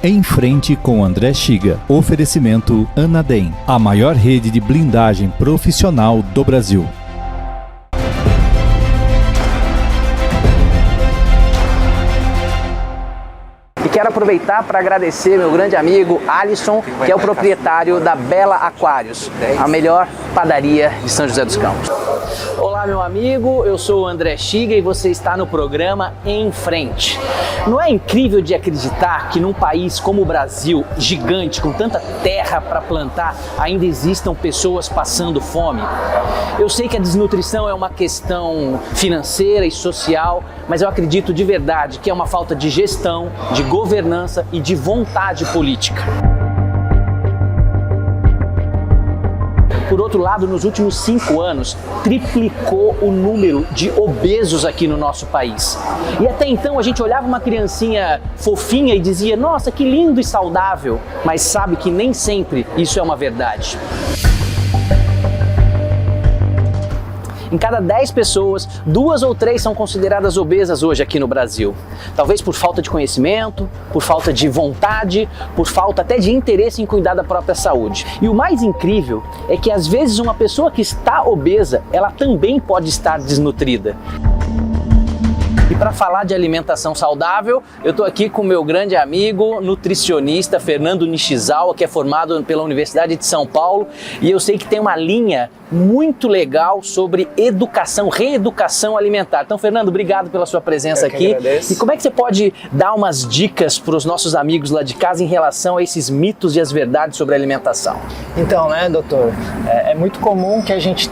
Em Frente com André Chiga. Oferecimento Anadem, a maior rede de blindagem profissional do Brasil. E quero aproveitar para agradecer meu grande amigo Alisson, que é o proprietário da Bela Aquários, a melhor padaria de São José dos Campos. Olá, meu amigo, eu sou o André Chiga e você está no programa Em Frente. Não é incrível de acreditar que num país como o Brasil, gigante, com tanta terra para plantar, ainda existam pessoas passando fome? Eu sei que a desnutrição é uma questão financeira e social, mas eu acredito de verdade que é uma falta de gestão, de governança e de vontade política. Por outro lado, nos últimos 5 anos, triplicou o número de obesos aqui no nosso país. E até então a gente olhava uma criancinha fofinha e dizia, nossa, que lindo e saudável, mas sabe que nem sempre isso é uma verdade. Em cada 10 pessoas, 2 ou 3 são consideradas obesas hoje aqui no Brasil. Talvez por falta de conhecimento, por falta de vontade, por falta até de interesse em cuidar da própria saúde. E o mais incrível é que às vezes uma pessoa que está obesa, ela também pode estar desnutrida. E para falar de alimentação saudável, eu estou aqui com o meu grande amigo, nutricionista Fernando Nishizawa, que é formado pela Universidade de São Paulo, e eu sei que tem uma linha muito legal sobre educação, reeducação alimentar. Então, Fernando, obrigado pela sua presença aqui. Agradeço. E como é que você pode dar umas dicas para os nossos amigos lá de casa em relação a esses mitos e as verdades sobre a alimentação? Então, né, doutor, é muito comum que a gente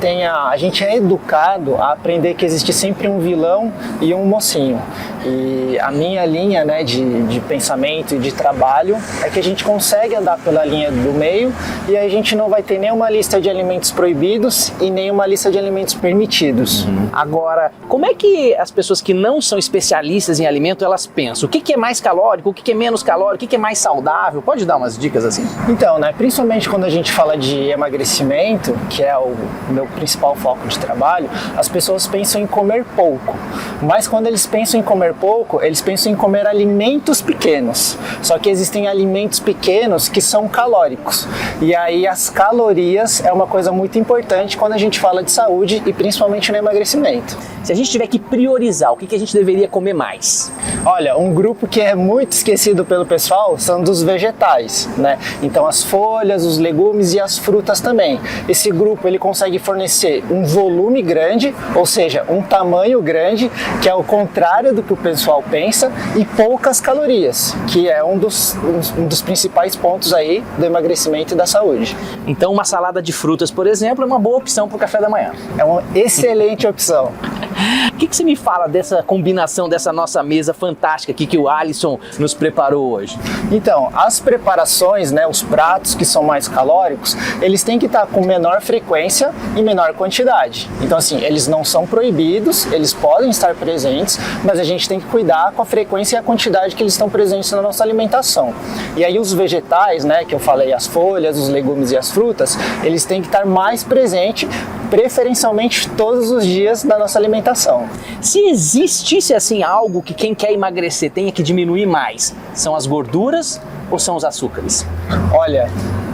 é educado a aprender que existe sempre um vilão e um mocinho. E a minha linha, né, de pensamento e de trabalho é que a gente consegue andar pela linha do meio e aí a gente não vai ter nenhuma lista de alimentos proibidos e nenhuma lista de alimentos permitidos. Agora, como é que as pessoas que não são especialistas em alimento, elas pensam? O que é mais calórico, o que é menos calórico, o que é mais saudável? Pode dar umas dicas assim? Então, né, principalmente quando a gente fala de emagrecimento, que é o meu principal foco de trabalho, as pessoas pensam em comer pouco. Mas quando eles pensam em comer pouco, eles pensam em comer alimentos pequenos. Só que existem alimentos pequenos que são calóricos. E aí as calorias é uma coisa muito importante quando a gente fala de saúde e principalmente no emagrecimento. Se a gente tiver que priorizar, o que a gente deveria comer mais? Olha, um grupo que é muito esquecido pelo pessoal são dos vegetais, né? Então as folhas, os legumes e as frutas também. Esse grupo ele consegue fornecer um volume grande, ou seja, um tamanho grande, que é o contrário do que o pessoal pensa, e poucas calorias, que é um dos principais pontos aí do emagrecimento e da saúde. Então uma salada de frutas, por exemplo, é uma boa opção para o café da manhã. É uma excelente opção. O que você me fala dessa combinação, dessa nossa mesa fantástica aqui que o Alisson nos preparou hoje? Então, as preparações, né, os pratos que são mais calóricos, eles têm que estar com menor frequência e menor quantidade. Então, assim, eles não são proibidos, eles podem estar presentes, mas a gente tem que cuidar com a frequência e a quantidade que eles estão presentes na nossa alimentação. E aí os vegetais, né, que eu falei, as folhas, os legumes e as frutas, eles têm que estar mais presentes, preferencialmente todos os dias da nossa alimentação. Se existisse assim algo que quem quer emagrecer tenha que diminuir mais, são as gorduras ou são os açúcares? Olha,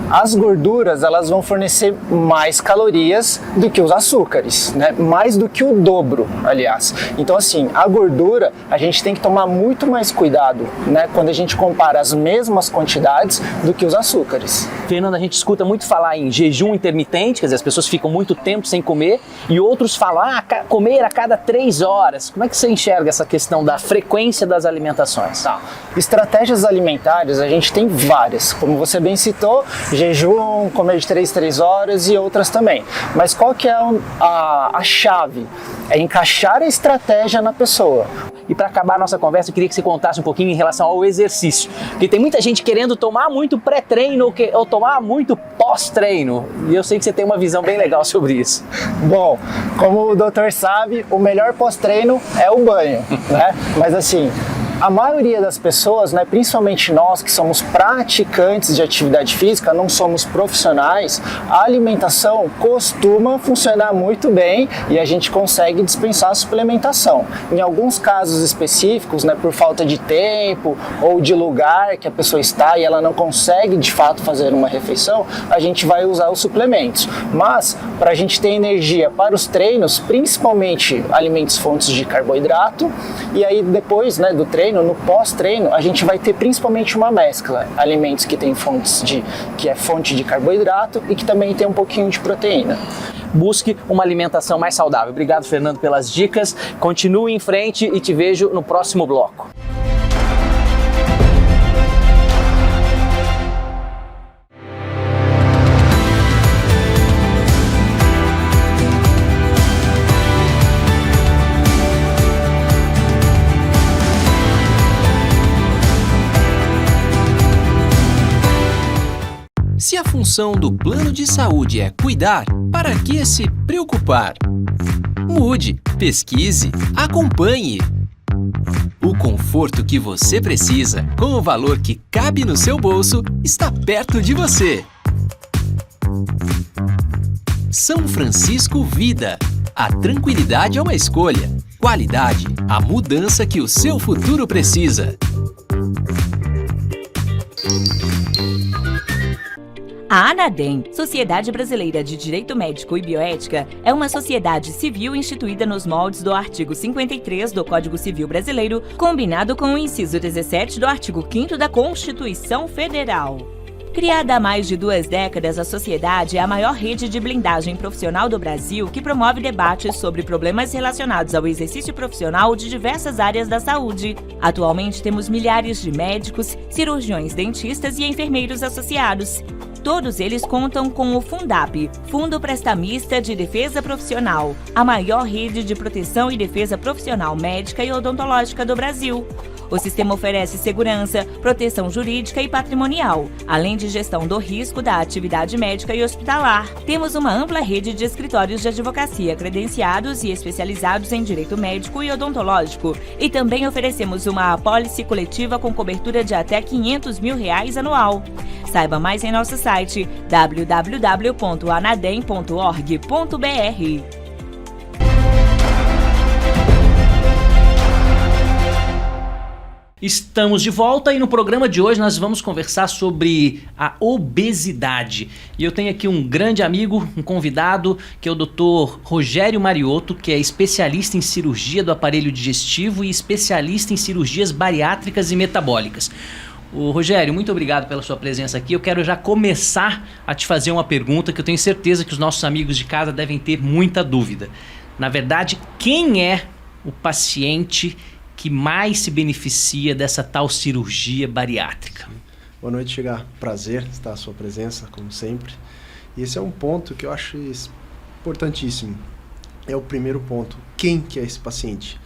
as gorduras elas vão fornecer mais calorias do que os açúcares, né? Mais do que o dobro, aliás. Então assim, a gordura a gente tem que tomar muito mais cuidado, né? Quando a gente compara as mesmas quantidades do que os açúcares. Fernando, a gente escuta muito falar em jejum intermitente, quer dizer, as pessoas ficam muito tempo sem comer, e outros falam, comer a cada 3 horas. Como é que você enxerga essa questão da frequência das alimentações? Tá. Estratégias alimentares a gente tem várias, como você bem citou, jejum, comer de 3 horas e outras também. Mas qual que é a chave? É encaixar a estratégia na pessoa. E para acabar a nossa conversa, eu queria que você contasse um pouquinho em relação ao exercício. Porque tem muita gente querendo tomar muito pré-treino ou tomar muito pós-treino. E eu sei que você tem uma visão bem legal sobre isso. Bom, como o doutor sabe, o melhor pós-treino é o banho, né? Mas assim, A maioria das pessoas, né, principalmente nós que somos praticantes de atividade física, não somos profissionais, a alimentação costuma funcionar muito bem e a gente consegue dispensar a suplementação. Em alguns casos específicos, né, por falta de tempo ou de lugar que a pessoa está e ela não consegue de fato fazer uma refeição, a gente vai usar os suplementos. Mas para a gente ter energia para os treinos, principalmente alimentos fontes de carboidrato, e aí depois, né, do treino, no pós-treino, a gente vai ter principalmente uma mescla, alimentos que tem que é fonte de carboidrato e que também tem um pouquinho de proteína. Busque uma alimentação mais saudável. Obrigado, Fernando, pelas dicas. Continue em frente e te vejo no próximo bloco. Se a função do plano de saúde é cuidar, para que se preocupar? Mude, pesquise, acompanhe. O conforto que você precisa, com o valor que cabe no seu bolso, está perto de você. São Francisco Vida. A tranquilidade é uma escolha. Qualidade, a mudança que o seu futuro precisa. A Anadem, Sociedade Brasileira de Direito Médico e Bioética, é uma sociedade civil instituída nos moldes do artigo 53 do Código Civil Brasileiro, combinado com o inciso 17 do artigo 5º da Constituição Federal. Criada há mais de 2 décadas, a sociedade é a maior rede de blindagem profissional do Brasil que promove debates sobre problemas relacionados ao exercício profissional de diversas áreas da saúde. Atualmente temos milhares de médicos, cirurgiões dentistas e enfermeiros associados. Todos eles contam com o Fundap, Fundo Prestamista de Defesa Profissional, a maior rede de proteção e defesa profissional médica e odontológica do Brasil. O sistema oferece segurança, proteção jurídica e patrimonial, além de gestão do risco da atividade médica e hospitalar. Temos uma ampla rede de escritórios de advocacia credenciados e especializados em direito médico e odontológico. E também oferecemos uma apólice coletiva com cobertura de até R$500 mil anual. Saiba mais em nosso site www.anadem.org.br. Estamos de volta e no programa de hoje nós vamos conversar sobre a obesidade. E eu tenho aqui um grande amigo, um convidado, que é o Dr. Rogério Mariotto, que é especialista em cirurgia do aparelho digestivo e especialista em cirurgias bariátricas e metabólicas. Ô, Rogério, muito obrigado pela sua presença aqui. Eu quero já começar a te fazer uma pergunta que eu tenho certeza que os nossos amigos de casa devem ter muita dúvida. Na verdade, quem é o paciente que mais se beneficia dessa tal cirurgia bariátrica? Boa noite, Chigar. Prazer estar à sua presença, como sempre. E esse é um ponto que eu acho importantíssimo. É o primeiro ponto. Quem que é esse paciente?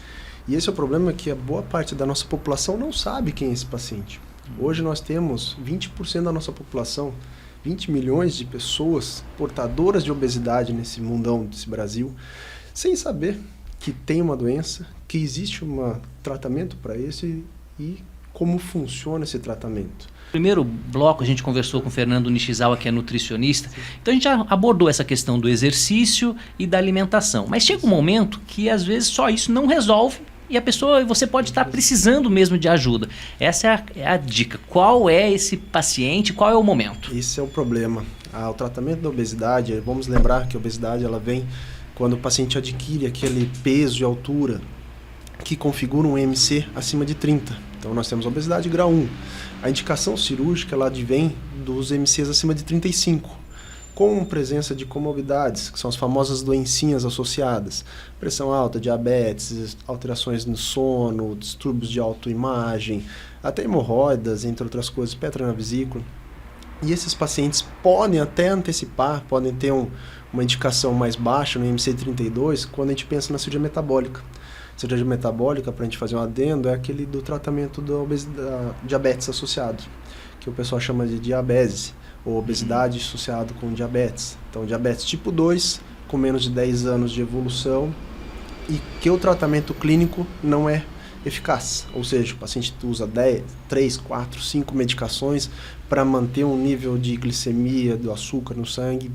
E esse é o problema, que a boa parte da nossa população não sabe quem é esse paciente. Hoje nós temos 20% da nossa população, 20 milhões de pessoas portadoras de obesidade nesse mundão, desse Brasil, sem saber que tem uma doença, que existe um tratamento para isso e como funciona esse tratamento. No primeiro bloco a gente conversou com o Fernando Nishizawa, que é nutricionista. Então a gente já abordou essa questão do exercício e da alimentação. Mas chega um momento que às vezes só isso não resolve e a pessoa, você pode estar precisando mesmo de ajuda. Essa é a dica. Qual é esse paciente? Qual é o momento? Esse é o problema. O tratamento da obesidade, vamos lembrar que a obesidade ela vem quando o paciente adquire aquele peso e altura que configura um MC acima de 30. Então nós temos a obesidade grau 1. A indicação cirúrgica ela advém dos MCs acima de 35, com presença de comorbidades, que são as famosas doencinhas associadas. Pressão alta, diabetes, alterações no sono, distúrbios de autoimagem, até hemorroidas, entre outras coisas, pedra na vesícula. E esses pacientes podem até antecipar, podem ter uma indicação mais baixa no MC32 quando a gente pensa na cirurgia metabólica. A cirurgia metabólica, para a gente fazer um adendo, é aquele do tratamento da diabetes associado, que o pessoal chama de diabese, ou obesidade associado com diabetes. Então, diabetes tipo 2, com menos de 10 anos de evolução, e que o tratamento clínico não é eficaz. Ou seja, o paciente usa 10, 3, 4, 5 medicações para manter um nível de glicemia do açúcar no sangue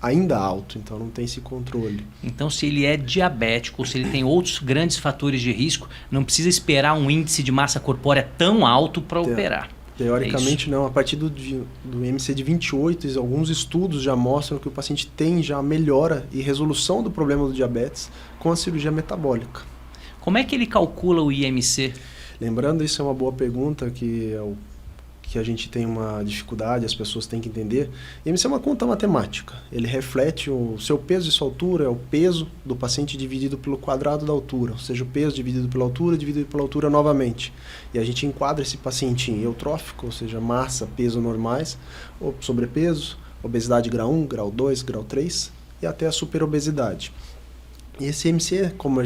ainda alto, então não tem esse controle. Então, se ele é diabético ou se ele tem outros grandes fatores de risco, não precisa esperar um índice de massa corpórea tão alto para operar. Teoricamente não, a partir do IMC de 28, alguns estudos já mostram que o paciente tem já melhora e resolução do problema do diabetes com a cirurgia metabólica. Como é que ele calcula o IMC? Lembrando, isso é uma boa pergunta que a gente tem uma dificuldade, as pessoas têm que entender. IMC é uma conta matemática, ele reflete o seu peso e sua altura, é o peso do paciente dividido pelo quadrado da altura, ou seja, o peso dividido pela altura novamente. E a gente enquadra esse paciente em eutrófico, ou seja, massa, peso normais, ou sobrepeso, obesidade grau 1, grau 2, grau 3 e até a superobesidade. E esse IMC, como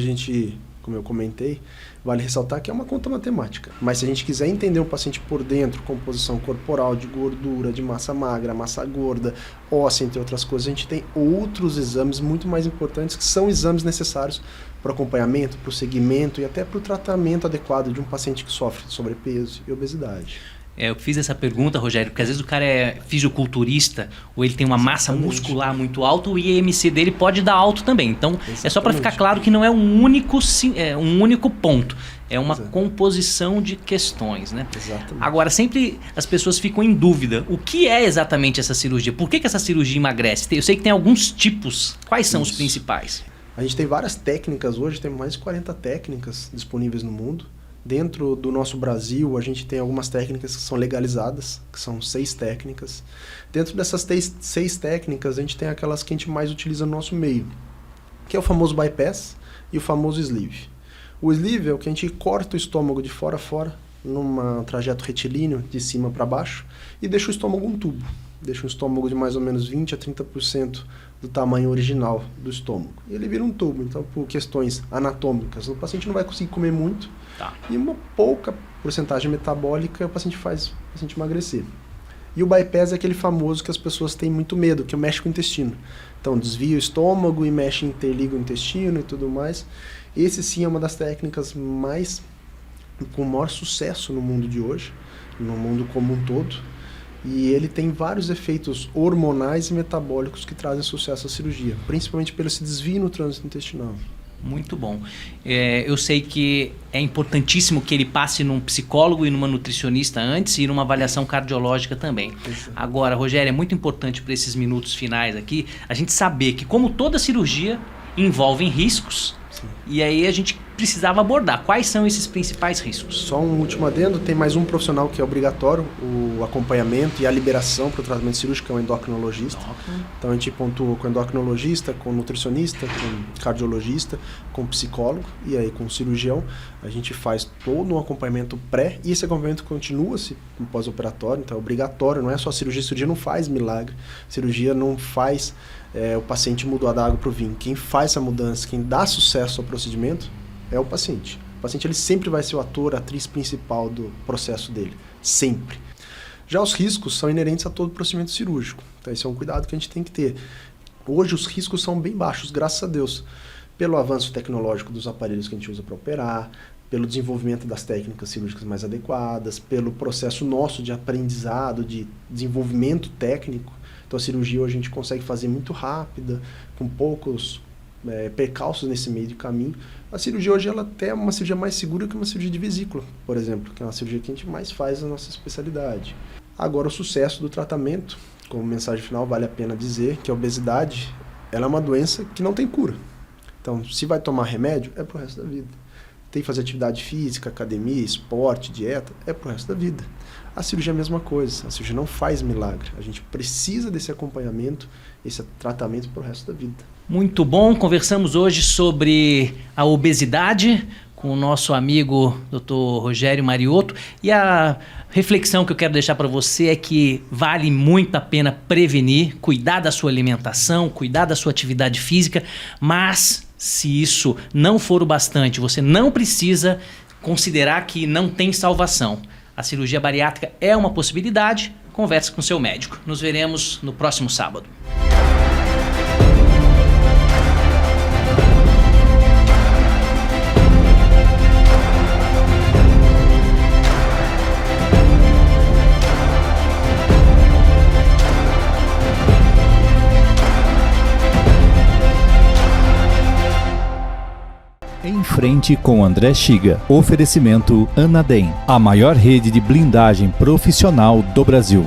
eu comentei, vale ressaltar que é uma conta matemática. Mas se a gente quiser entender o paciente por dentro, composição corporal, de gordura, de massa magra, massa gorda, óssea, entre outras coisas, a gente tem outros exames muito mais importantes, que são exames necessários para o acompanhamento, para o seguimento e até para o tratamento adequado de um paciente que sofre de sobrepeso e obesidade. Eu fiz essa pergunta, Rogério, porque às vezes o cara é fisiculturista ou ele tem uma massa muscular muito alta, o IMC dele pode dar alto também. Então, é só para ficar claro que não é um único ponto. É uma composição de questões, né? Exatamente. Agora, sempre as pessoas ficam em dúvida. O que é exatamente essa cirurgia? Por que essa cirurgia emagrece? Eu sei que tem alguns tipos. Quais são os principais? A gente tem várias técnicas hoje, tem mais de 40 técnicas disponíveis no mundo. Dentro do nosso Brasil, a gente tem algumas técnicas que são legalizadas, que são 6 técnicas. Dentro dessas 6 técnicas, a gente tem aquelas que a gente mais utiliza no nosso meio, que é o famoso bypass e o famoso sleeve. O sleeve é o que a gente corta o estômago de fora a fora, num trajeto retilíneo, de cima para baixo, e deixa o estômago um tubo. Deixa um estômago de mais ou menos 20 a 30% do tamanho original do estômago. E ele vira um tubo, então por questões anatômicas, o paciente não vai conseguir comer muito, e uma pouca porcentagem metabólica o paciente emagrecer. E o bypass é aquele famoso que as pessoas têm muito medo, que mexe com o intestino. Então desvia o estômago e mexe, interliga o intestino e tudo mais. Esse sim é uma das técnicas com maior sucesso no mundo de hoje, no mundo como um todo. E ele tem vários efeitos hormonais e metabólicos que trazem sucesso à cirurgia, principalmente pelo esse desvio no trânsito intestinal. Muito bom. Eu sei que é importantíssimo que ele passe num psicólogo e numa nutricionista antes e numa avaliação cardiológica também. Agora, Rogério, é muito importante para esses minutos finais aqui a gente saber que, como toda cirurgia, envolve riscos. Sim. E aí a gente precisava abordar. Quais são esses principais riscos? Só um último adendo, tem mais um profissional que é obrigatório, o acompanhamento e a liberação para o tratamento cirúrgico, que é o endocrinologista. Então a gente pontua com o endocrinologista, com o nutricionista, com o cardiologista, com o psicólogo e aí com o cirurgião. A gente faz todo um acompanhamento pré e esse acompanhamento continua-se no pós-operatório, então é obrigatório, não é só cirurgia não faz milagre, cirurgia não faz o paciente mudar da água para o vinho. Quem faz essa mudança, quem dá sucesso ao procedimento é o paciente. O paciente ele sempre vai ser o ator, a atriz principal do processo dele. Sempre. Já os riscos são inerentes a todo procedimento cirúrgico. Então esse é um cuidado que a gente tem que ter. Hoje os riscos são bem baixos, graças a Deus. Pelo avanço tecnológico dos aparelhos que a gente usa para operar, pelo desenvolvimento das técnicas cirúrgicas mais adequadas, pelo processo nosso de aprendizado, de desenvolvimento técnico. Então a cirurgia hoje a gente consegue fazer muito rápida, com poucos percalços nesse meio de caminho. A cirurgia hoje ela até é uma cirurgia mais segura que uma cirurgia de vesícula, por exemplo, que é uma cirurgia que a gente mais faz na nossa especialidade. Agora o sucesso do tratamento, como mensagem final, vale a pena dizer que a obesidade ela é uma doença que não tem cura. Então, se vai tomar remédio, é pro resto da vida. Tem que fazer atividade física, academia, esporte, dieta, é pro resto da vida. A cirurgia é a mesma coisa, a cirurgia não faz milagre. A gente precisa desse acompanhamento, esse tratamento pro resto da vida. Muito bom, conversamos hoje sobre a obesidade com o nosso amigo Dr. Rogério Mariotto, e a reflexão que eu quero deixar para você é que vale muito a pena prevenir, cuidar da sua alimentação, cuidar da sua atividade física, mas se isso não for o bastante, você não precisa considerar que não tem salvação. A cirurgia bariátrica é uma possibilidade, converse com seu médico. Nos veremos no próximo sábado. frente com André Xiga. Oferecimento Anadem, a maior rede de blindagem profissional do Brasil.